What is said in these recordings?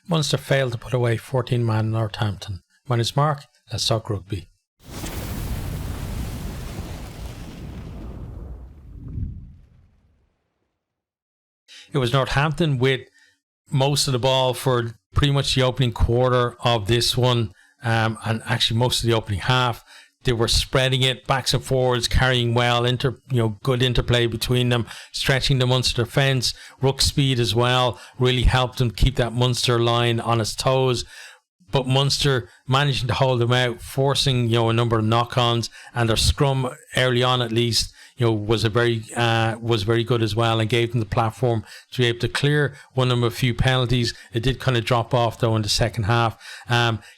Munster failed to put away 14-man Northampton. When it's Mark, let's talk rugby. It was Northampton with most of the ball for pretty much the opening quarter of this one, and actually most of the opening half. They were spreading it backs and forwards, carrying well, good interplay between them, stretching the Munster defence. Ruck speed as well really helped them keep that Munster line on its toes. But Munster managing to hold them out, forcing a number of knock-ons, and their scrum early on at least was very good as well, and gave them the platform to be able to clear one of them a few penalties. It did kind of drop off though in the second half.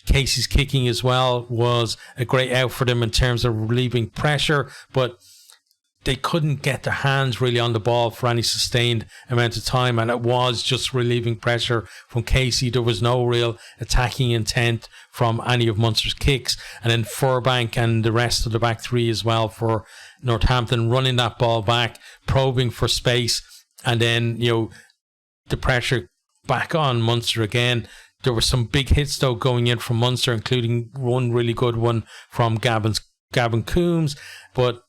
Casey's kicking as well was a great out for them in terms of relieving pressure, but they couldn't get their hands really on the ball for any sustained amount of time, and it was just relieving pressure from Casey. There was no real attacking intent from any of Munster's kicks. And then Furbank and the rest of the back three as well for Northampton running that ball back, probing for space, and then the pressure back on Munster again. There were some big hits though going in from Munster, including one really good one from Gavin Coombs, but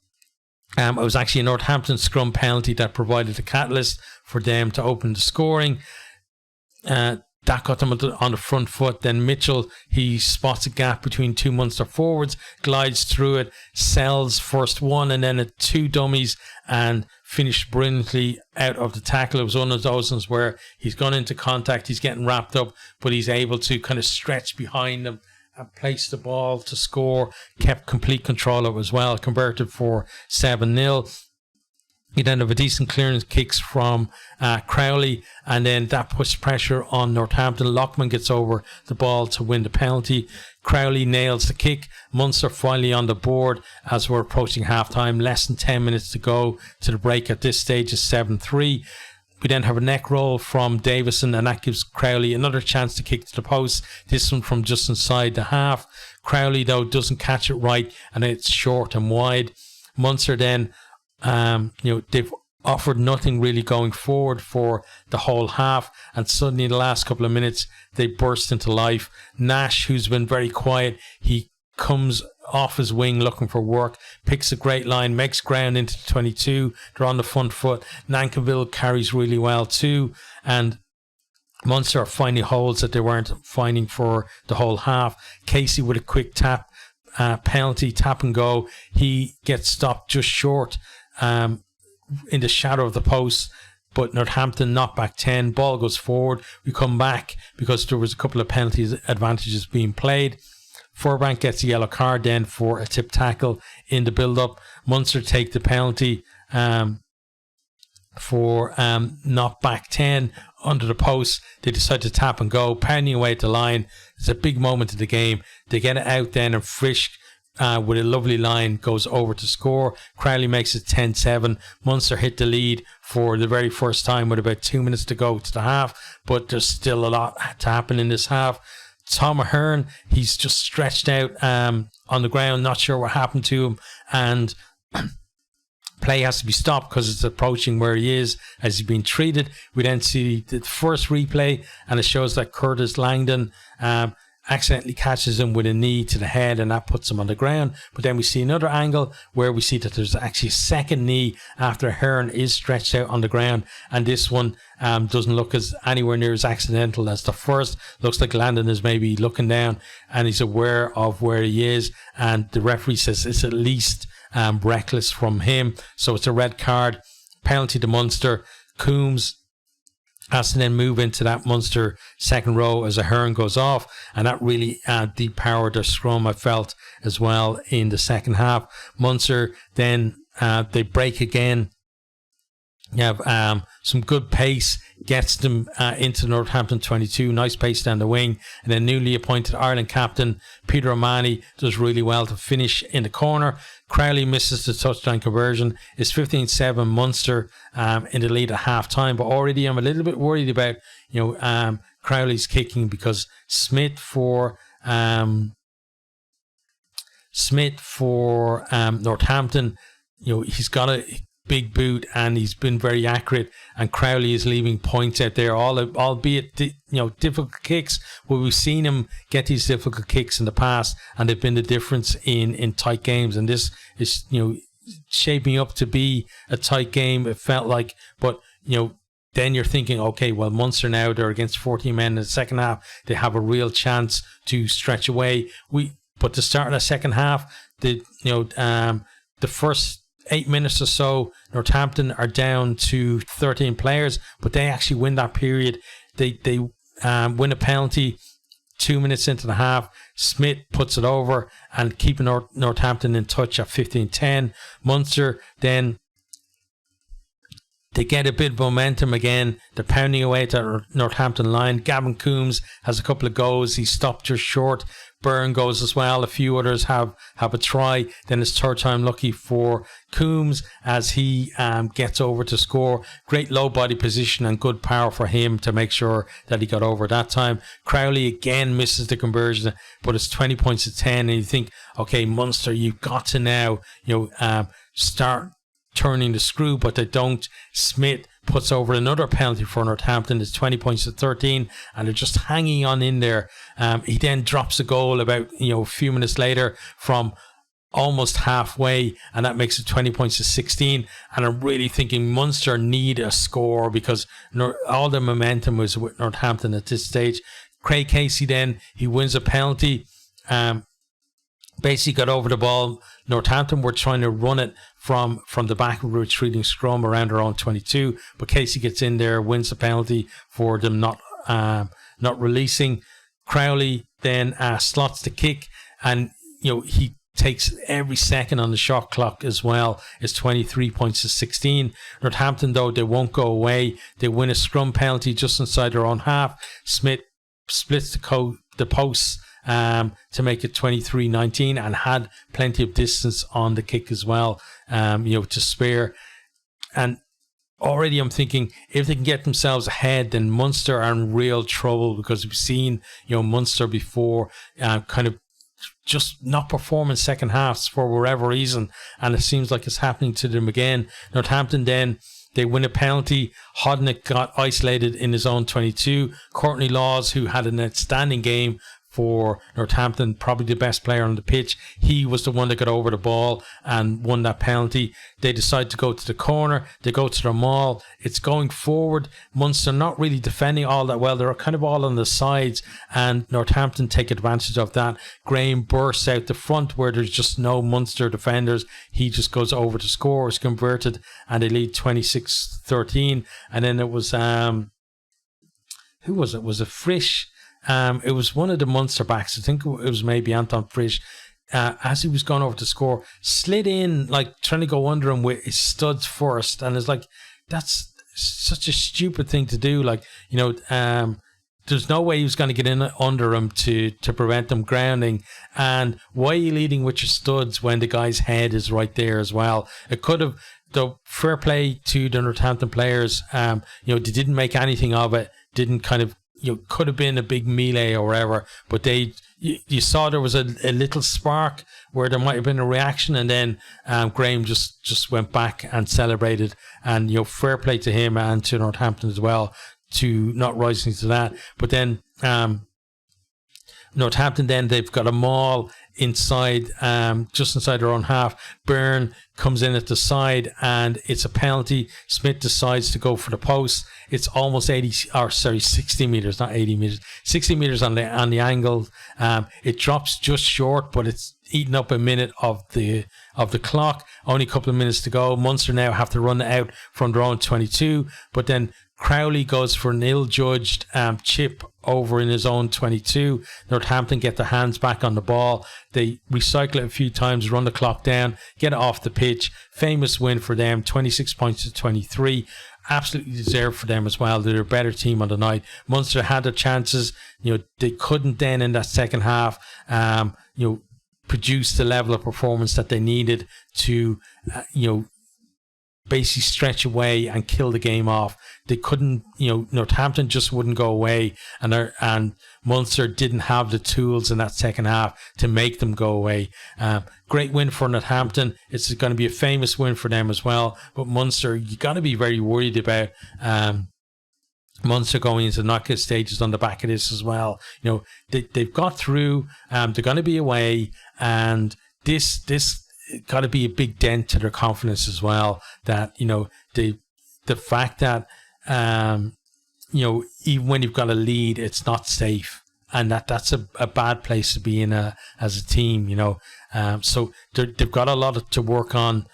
it was actually a Northampton scrum penalty that provided the catalyst for them to open the scoring. That got them on the front foot. Then Mitchell, he spots a gap between two Munster forwards, glides through it, sells first one and then two dummies, and finished brilliantly out of the tackle. It was one of those ones where he's gone into contact, he's getting wrapped up, but he's able to kind of stretch behind them and place the ball to score. Kept complete control of it as well, converted for 7-0. You then have a decent clearance kicks from Crowley, and then that puts pressure on Northampton. Lockman gets over the ball to win the penalty. Crowley nails the kick. Munster finally on the board as we're approaching half-time. Less than 10 minutes to go to the break. At this stage is 7-3. We then have a neck roll from Davison, and that gives Crowley another chance to kick to the post. This one from just inside the half. Crowley, though, doesn't catch it right, and it's short and wide. Munster then, they've offered nothing really going forward for the whole half, and suddenly in the last couple of minutes, they burst into life. Nash, who's been very quiet, he comes off his wing looking for work, picks a great line, makes ground into the 22. They're on the front foot. Nankivell carries really well too, and Munster are finding holes that they weren't finding for the whole half. Casey with a quick tap, penalty, tap and go. He gets stopped just short in the shadow of the post, but Northampton knock back 10. Ball goes forward. We come back because there was a couple of penalties advantages being played. Furbank gets a yellow card then for a tip tackle in the build-up. Munster take the penalty for knock back 10 under the post. They decide to tap and go, pounding away at the line. It's a big moment of the game. They get it out then, and Frisch with a lovely line goes over to score. Crowley makes it 10-7. Munster hit the lead for the very first time with about 2 minutes to go to the half, but there's still a lot to happen in this half. Tom Ahern, he's just stretched out on the ground, not sure what happened to him, and play has to be stopped because it's approaching where he is as he's being treated. We then see the first replay, and it shows that Curtis Langdon accidentally catches him with a knee to the head, and that puts him on the ground. But then we see another angle where we see that there's actually a second knee after Ahern is stretched out on the ground, and this one doesn't look as anywhere near as accidental as the first. Looks like Landon is maybe looking down and he's aware of where he is, and the referee says it's at least reckless from him, so it's a red card. Penalty to Munster. Coombs has to then move into that Munster second row as Ahern goes off, and that really depowered their scrum, I felt, as well in the second half. Munster then they break again. You have some good pace, gets them into Northampton 22, nice pace down the wing, and then newly appointed Ireland captain Peter O'Mahony does really well to finish in the corner. Crowley misses the touchdown conversion. It's 15-7 Munster in the lead at half time, but already I'm a little bit worried about Crowley's kicking, because Smith for Northampton, he's got to big boot, and he's been very accurate. And Crowley is leaving points out there, albeit difficult kicks. Well, we've seen him get these difficult kicks in the past, and they've been the difference in tight games. And this is shaping up to be a tight game. It felt like, but then you're thinking, okay, well, Munster now, they're against 14 men in the second half. They have a real chance to stretch away. But to start in the second half, the first 8 minutes or so, Northampton are down to 13 players, but they actually win that period. They win a penalty 2 minutes into the half. Smith puts it over and keeping Northampton in touch at 15-10. Munster then, they get a bit of momentum again. They're pounding away to the Northampton line. Gavin Coombs has a couple of goals. He's stopped just short. Byrne goes as well. A few others have a try. Then it's third time lucky for Coombs as he gets over to score. Great low body position and good power for him to make sure that he got over that time. Crowley again misses the conversion, but it's 20 points to 10. And you think, okay, Munster, you've got to now start turning the screw, but they don't. Smith puts over another penalty for Northampton. It's 20 points to 13, and they're just hanging on in there. He then drops a goal about a few minutes later from almost halfway, and that makes it 20 points to 16. And I'm really thinking Munster need a score because all the momentum was with Northampton at this stage. Craig Casey then, he wins a penalty. Basically got over the ball. Northampton were trying to run it from the back of a retreating scrum around their own 22, but Casey gets in there, wins the penalty for them not releasing. Crowley then slots the kick, and he takes every second on the shot clock as well. It's 23 points to 16. Northampton, though, they won't go away. They win a scrum penalty just inside their own half. Smith splits the posts to make it 23-19, and had plenty of distance on the kick as well, to spare. And already I'm thinking, if they can get themselves ahead, then Munster are in real trouble, because we've seen Munster before kind of just not perform in second halves for whatever reason, and it seems like it's happening to them again. Northampton then, they win a penalty. Hodnick got isolated in his own 22. Courtney Laws, who had an outstanding game for Northampton, probably the best player on the pitch, he was the one that got over the ball and won that penalty. They decide to go to the corner. They go to the maul. It's going forward. Munster not really defending all that well. They're kind of all on the sides, and Northampton take advantage of that. Graham bursts out the front where there's just no Munster defenders. He just goes over to score. It's converted, and they lead 26-13. And then it was who was it? Was it Frisch? It was one of the Munster backs. I think it was maybe Anton Frisch. As he was going over to score, slid in, like trying to go under him with his studs first. And it's like, that's such a stupid thing to do. Like, there's no way he was going to get in under him to prevent them grounding. And why are you leading with your studs when the guy's head is right there as well? It could have, the fair play to the Northampton players. They didn't make anything of it. Didn't kind of, could have been a big melee or whatever, but you saw there was a little spark where there might have been a reaction, and then Graham just went back and celebrated, and fair play to him and to Northampton as well to not rising to that. But then Northampton, then they've got a maul inside, just inside their own half. Byrne comes in at the side, and it's a penalty. Smith decides to go for the post. It's almost 60 meters, not 80 meters, 60 meters on the angle. It drops just short, but it's eaten up a minute of the clock. Only a couple of minutes to go. Munster now have to run out from their own 22, but then Crowley goes for an ill-judged chip over in his own 22. Northampton get their hands back on the ball. They recycle it a few times, run the clock down, get it off the pitch. Famous win for them, 26 points to 23. Absolutely deserved for them as well. They're a better team on the night. Munster had their chances. They couldn't then in that second half, produce the level of performance that they needed to, basically stretch away and kill the game off. They couldn't, Northampton just wouldn't go away, and Munster didn't have the tools in that second half to make them go away. Great win for Northampton. It's going to be a famous win for them as well. But Munster, you got to be very worried about Munster going into the knockout stages on the back of this as well. They've got through. They're going to be away, and this got to be a big dent to their confidence as well. That the fact that even when you've got a lead, it's not safe, and that's a bad place to be in as a team. So they've got a lot to work on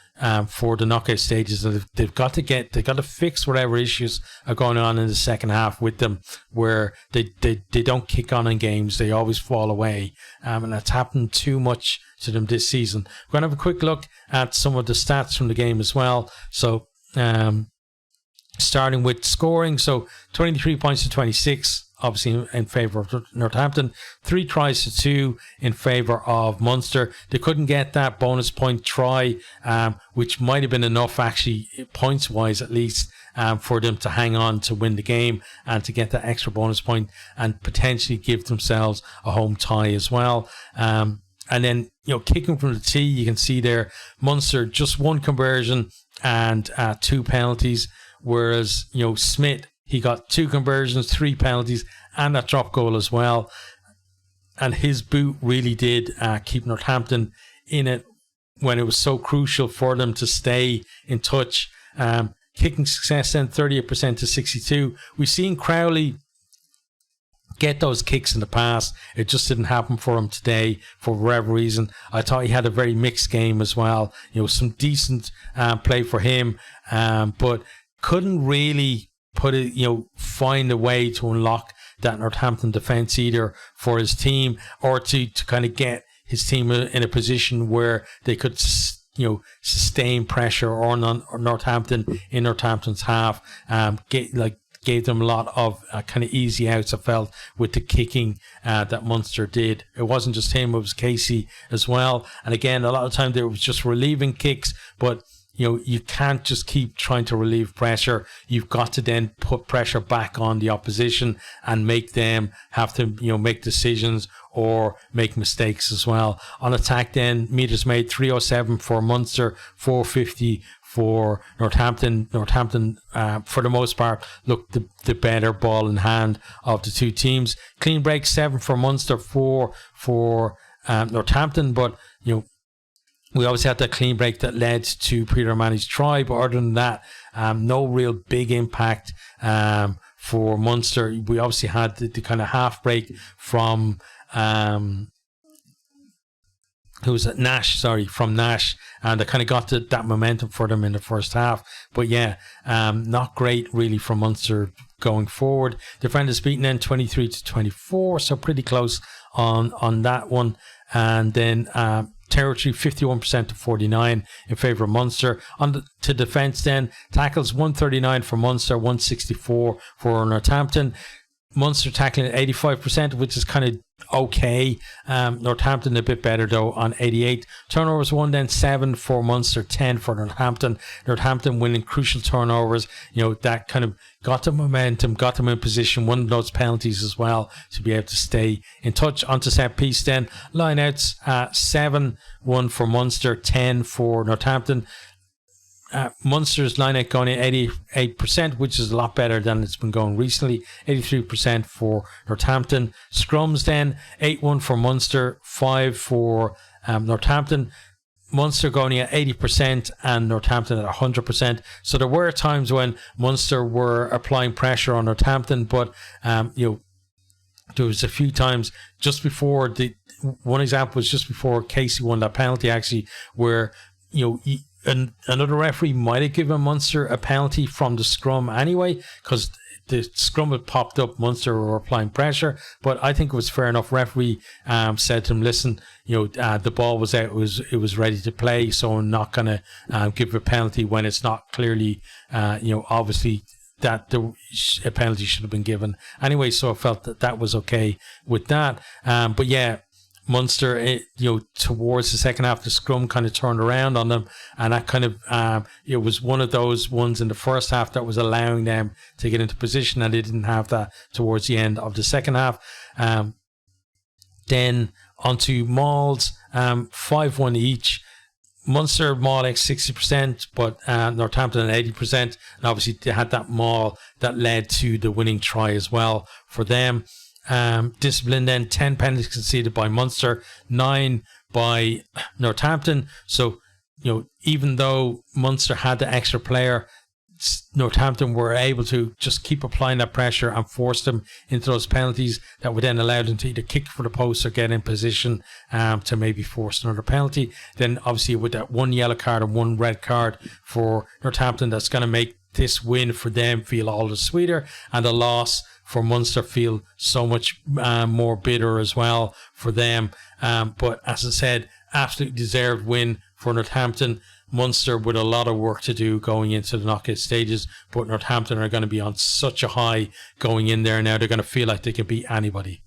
for the knockout stages. They've got to fix whatever issues are going on in the second half with them, where they don't kick on in games. They always fall away, and that's happened too much to them this season. We're going to have a quick look at some of the stats from the game as well. So starting with scoring, so 23 points to 26, obviously in favour of Northampton. 3 tries to 2 in favour of Munster. They couldn't get that bonus point try, which might have been enough, actually, points-wise at least, for them to hang on to win the game and to get that extra bonus point and potentially give themselves a home tie as well. And then, kicking from the tee, you can see there, Munster just 1 conversion and 2 penalties, whereas, Smith, he got 2 conversions, 3 penalties, and that drop goal as well. And his boot really did keep Northampton in it when it was so crucial for them to stay in touch. Kicking success then 38% to 62. We've seen Crowley get those kicks in the past. It just didn't happen for him today for whatever reason. I thought he had a very mixed game as well. Some decent play for him, but couldn't really find a way to unlock that Northampton defence either for his team, or to kind of get his team in a position where they could sustain pressure on Northampton in Northampton's half. Gave them a lot of kind of easy outs, I felt, with the kicking that Munster did. It wasn't just him, it was Casey as well. And again, a lot of time there was just relieving kicks, but you can't just keep trying to relieve pressure. You've got to then put pressure back on the opposition and make them have to, make decisions or make mistakes as well. On attack then, meters made 307 for Munster, 450 for Northampton. Northampton, for the most part, looked the better ball in hand of the two teams. Clean break 7 for Munster, 4 for Northampton, but we obviously had that clean break that led to Peter O'Mahony's try, but other than that, no real big impact for Munster. We obviously had the kind of half break from who was it? From Nash, and they kind of got that momentum for them in the first half. But yeah, not great really from Munster going forward. Defenders beaten then 23 to 24, so pretty close on that one. And then territory 51% to 49 in favour of Munster. To defence then, tackles 139 for Munster, 164 for Northampton. Munster tackling at 85%, which is kind of okay. Northampton a bit better though on 88. Turnovers 1 then 7 for Munster, 10 for Northampton. Northampton winning crucial turnovers. That kind of got them momentum, got them in position, won those penalties as well to be able to stay in touch. Onto set piece then. Lineouts 7-1 for Munster, 10 for Northampton. Munster's line-out going at 88%, which is a lot better than it's been going recently. 83% for Northampton. Scrums then 8-1 for Munster, 5 for Northampton. Munster going at 80% and Northampton at 100%. So there were times when Munster were applying pressure on Northampton, but there was a few times just before one example was just before Casey won that penalty actually, where and another referee might have given Munster a penalty from the scrum anyway, because the scrum had popped up, Munster were applying pressure, but I think it was fair enough. Referee said to him, listen, the ball was out, it was ready to play, so I'm not going to give a penalty when it's not clearly, obviously that a penalty should have been given anyway, so I felt that was okay with that. But yeah, Munster, towards the second half, the scrum kind of turned around on them, and that kind of it was one of those ones in the first half that was allowing them to get into position, and they didn't have that towards the end of the second half. Then onto mauls, 5-1 each. Munster maul X 60%, but Northampton at 80%, and obviously they had that maul that led to the winning try as well for them. Discipline then, 10 penalties conceded by Munster, 9 by Northampton. So, even though Munster had the extra player, Northampton were able to just keep applying that pressure and force them into those penalties that would then allow them to either kick for the post or get in position to maybe force another penalty. Then obviously with that 1 yellow card and 1 red card for Northampton, that's going to make this win for them feel all the sweeter, and the loss for Munster feel so much more bitter as well for them. But as I said, absolutely deserved win for Northampton. Munster with a lot of work to do going into the knockout stages, but Northampton are going to be on such a high going in there now. They're going to feel like they can beat anybody.